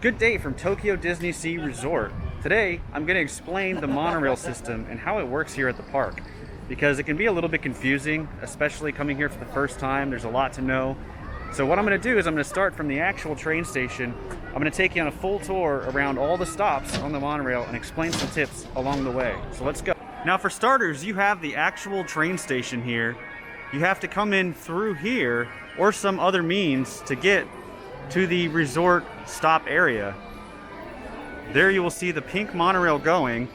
Good day from Tokyo Disney Sea Resort. Today, I'm going to explain the monorail system and how it works here at the park, because it can be a little bit confusing, especially coming here for the first time. There's a lot to know. So what I'm going to do is I'm going to start from the actual train station. I'm going to take you on a full tour around all the stops on the monorail and explain some tips along the way. So let's go. Now for starters, you have the actual train station here. You have to come in through here or some other means to get to the resort stop area. There you will see the pink monorail going,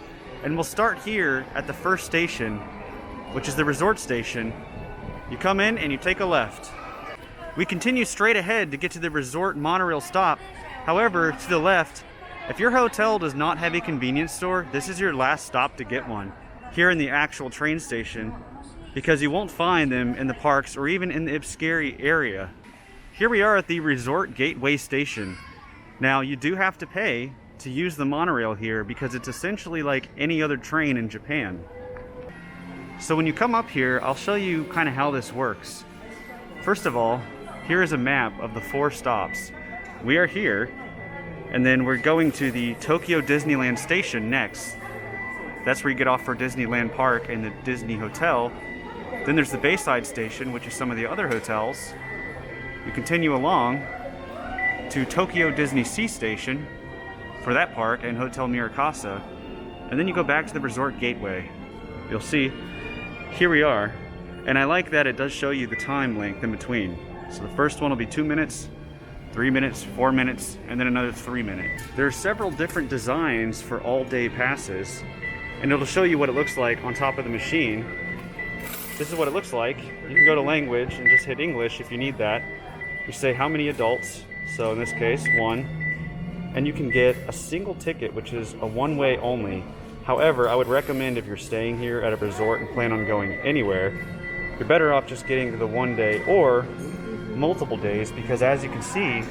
and we'll start here at the first station, which is the resort station. You come in and you take a left. We continue straight ahead to get to the resort monorail stop. However, to the left, if your hotel does not have a convenience store, this is your last stop to get one here in the actual train station, because you won't find them in the parks or even in the Ipscary area. Here we are at the Resort Gateway Station. Now, you do have to pay to use the monorail here because it's essentially like any other train in Japan. So when you come up here, I'll show you kind of how this works. First of all, here is a map of the 4 stops. We are here, and then we're going to the Tokyo Disneyland Station next. That's where you get off for Disneyland Park and the Disney Hotel. Then there's the Bayside Station, which is some of the other hotels. You continue along to Tokyo Disney Sea Station for that park and Hotel Mirakasa, and then you go back to the Resort Gateway. You'll see, here we are, and I like that it does show you the time length in between. So the first one will be 2 minutes, 3 minutes, 4 minutes, and then another 3 minutes. There are several different designs for all-day passes, and it'll show you what it looks like on top of the machine. This is what it looks like. You can go to language and just hit English if you need that. You say how many adults, so in this case 1, and you can get a single ticket, which is a one-way only. However, I would recommend if you're staying here at a resort and plan on going anywhere, you're better off just getting the 1 day or multiple days, because as you can see,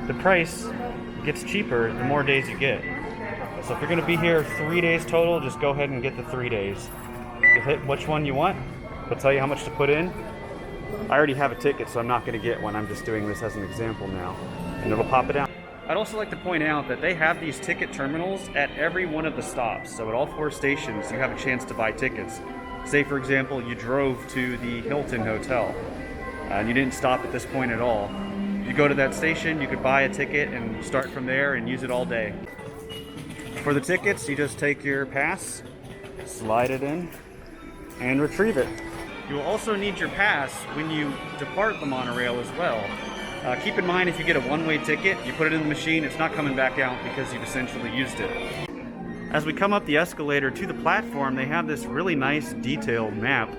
the price gets cheaper the more days you get. So if you're going to be here 3 days total, just go ahead and get the 3 days. You hit which one you want, it'll tell you how much to put in. I already have a ticket, so I'm not going to get one. I'm just doing this as an example now, and it'll pop it out. I'd also like to point out that they have these ticket terminals at every one of the stops. So at all 4 stations, you have a chance to buy tickets. Say, for example, you drove to the Hilton Hotel, and you didn't stop at this point at all. You go to that station, you could buy a ticket and start from there and use it all day. For the tickets, you just take your pass, slide it in, and retrieve it. You will also need your pass when you depart the monorail as well. Keep in mind, if you get a one-way ticket, you put it in the machine, it's not coming back out because you've essentially used it. As we come up the escalator to the platform, they have this really nice detailed map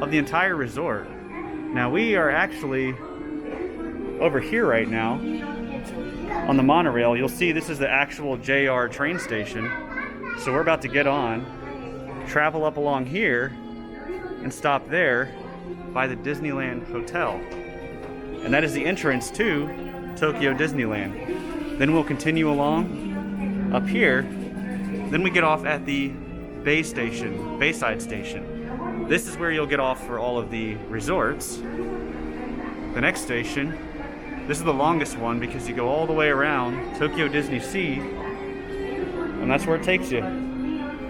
of the entire resort. Now we are actually over here right now on the monorail. You'll see this is the actual JR train station. So we're about to get on, travel up along here, and stop there by the Disneyland Hotel. And that is the entrance to Tokyo Disneyland. Then we'll continue along up here. Then we get off at the Bayside Station. This is where you'll get off for all of the resorts. The next station, this is the longest one because you go all the way around Tokyo Disney Sea, and that's where it takes you,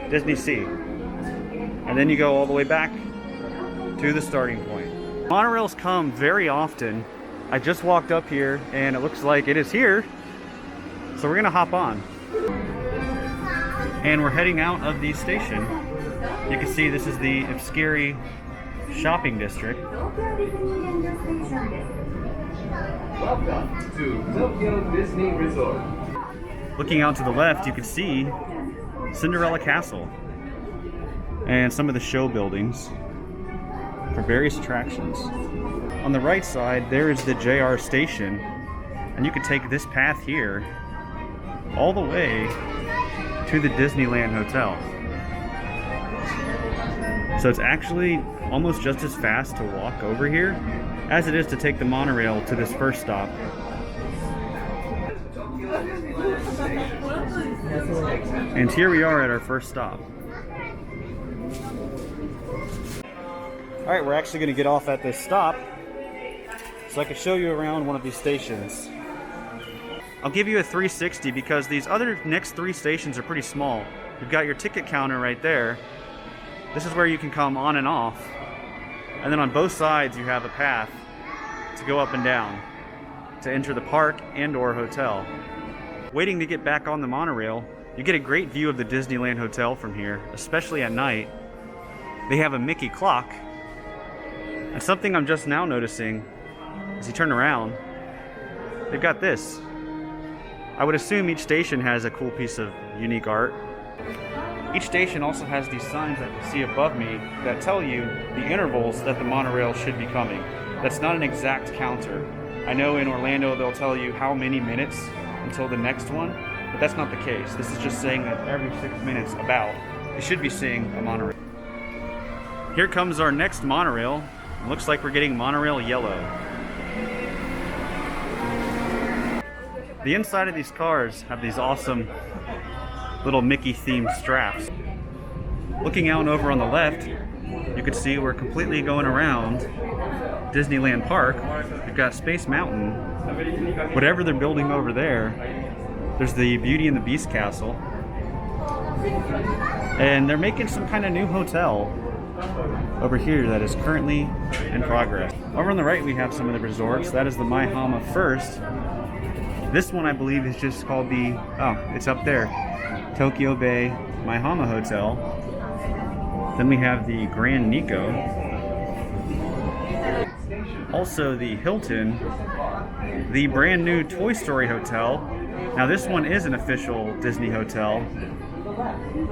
Disney Sea. And then you go all the way back to the starting point. Monorails come very often. I just walked up here and it looks like it is here. So we're gonna hop on. And we're heading out of the station. You can see this is the Ipscary shopping district. Welcome to Tokyo Disney Resort. Looking out to the left, you can see Cinderella Castle and some of the show buildings for various attractions. On the right side, there is the JR station, and you can take this path here all the way to the Disneyland Hotel. So it's actually almost just as fast to walk over here as it is to take the monorail to this first stop. And here we are at our first stop. Alright, we're actually going to get off at this stop so I can show you around one of these stations. I'll give you a 360 because these other next 3 stations are pretty small. You've got your ticket counter right there. This is where you can come on and off. And then on both sides you have a path to go up and down to enter the park and or hotel. Waiting to get back on the monorail, you get a great view of the Disneyland Hotel from here, especially at night. They have a Mickey clock. And something I'm just now noticing, as you turn around, they've got this. I would assume each station has a cool piece of unique art. Each station also has these signs that you see above me that tell you the intervals that the monorail should be coming. That's not an exact counter. I know in Orlando they'll tell you how many minutes until the next one, but that's not the case. This is just saying that every 6 minutes about, you should be seeing a monorail. Here comes our next monorail. It looks like we're getting monorail yellow. The inside of these cars have these awesome little Mickey themed straps. Looking out over on the left, you can see we're completely going around Disneyland Park. You've got Space Mountain. Whatever they're building over there, there's the Beauty and the Beast castle. And they're making some kind of new hotel over here that is currently in progress. Over on the right we have some of the resorts. That is the Maihama First. This one I believe is just called the, it's up there, Tokyo Bay Maihama Hotel. Then we have the Grand Nikko. Also the Hilton, the brand new Toy Story Hotel. Now this one is an official Disney hotel,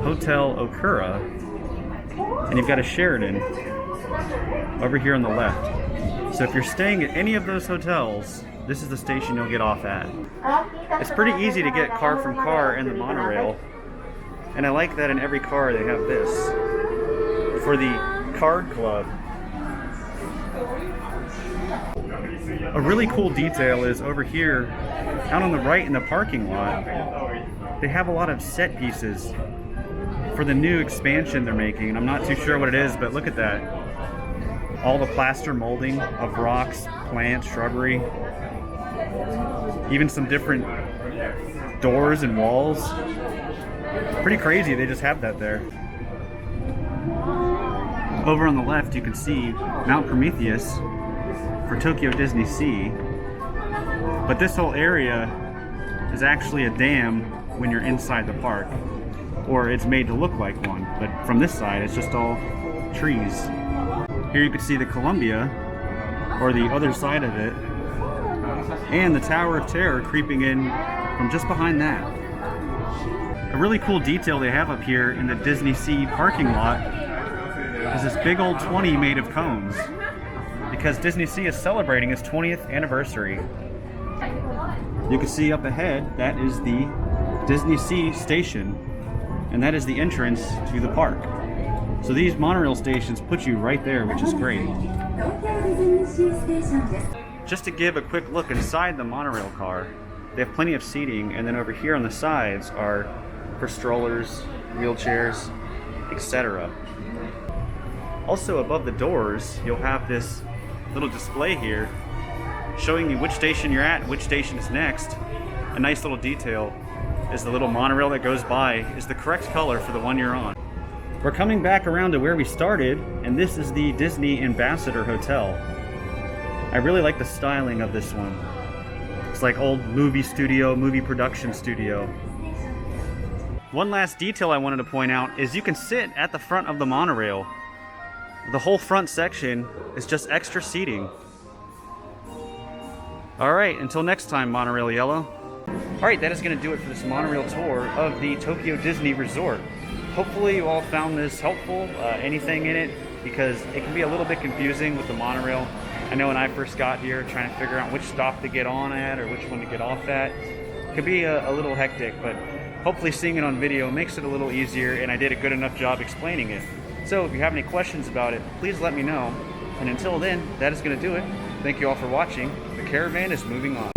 Hotel Okura. And you've got a Sheraton over here on the left. So if you're staying at any of those hotels, this is the station you'll get off at. It's pretty easy to get car from car in the monorail. And I like that in every car they have this for the card club. A really cool detail is over here, out on the right in the parking lot, they have a lot of set pieces for the new expansion they're making. And I'm not too sure what it is, but look at that. All the plaster molding of rocks, plants, shrubbery, even some different doors and walls. Pretty crazy, they just have that there. Over on the left you can see Mount Prometheus for Tokyo Disney Sea. But this whole area is actually a dam when you're inside the park. Or it's made to look like one, but from this side it's just all trees. Here you can see the Columbia, or the other side of it, and the Tower of Terror creeping in from just behind that. A really cool detail they have up here in the Disney Sea parking lot is this big old 20 made of cones, because Disney Sea is celebrating its 20th anniversary. You can see up ahead, that is the Disney Sea station, and that is the entrance to the park. So these monorail stations put you right there, which is great. Just to give a quick look inside the monorail car, they have plenty of seating, and then over here on the sides are for strollers, wheelchairs, etc. Also above the doors, you'll have this little display here showing you which station you're at and which station is next. A nice little detail is the little monorail that goes by is the correct color for the one you're on. We're coming back around to where we started, and this is the Disney Ambassador Hotel. I really like the styling of this one. It's like old movie studio, movie production studio. One last detail I wanted to point out is you can sit at the front of the monorail. The whole front section is just extra seating. Alright, until next time, Monorail Yellow. Alright, that is going to do it for this monorail tour of the Tokyo Disney Resort. Hopefully you all found this helpful, anything in it, because it can be a little bit confusing with the monorail. I know when I first got here, trying to figure out which stop to get on at or which one to get off at, it could be a little hectic, but hopefully seeing it on video makes it a little easier, and I did a good enough job explaining it. So if you have any questions about it, please let me know. And until then, that is going to do it. Thank you all for watching. The caravan is moving on.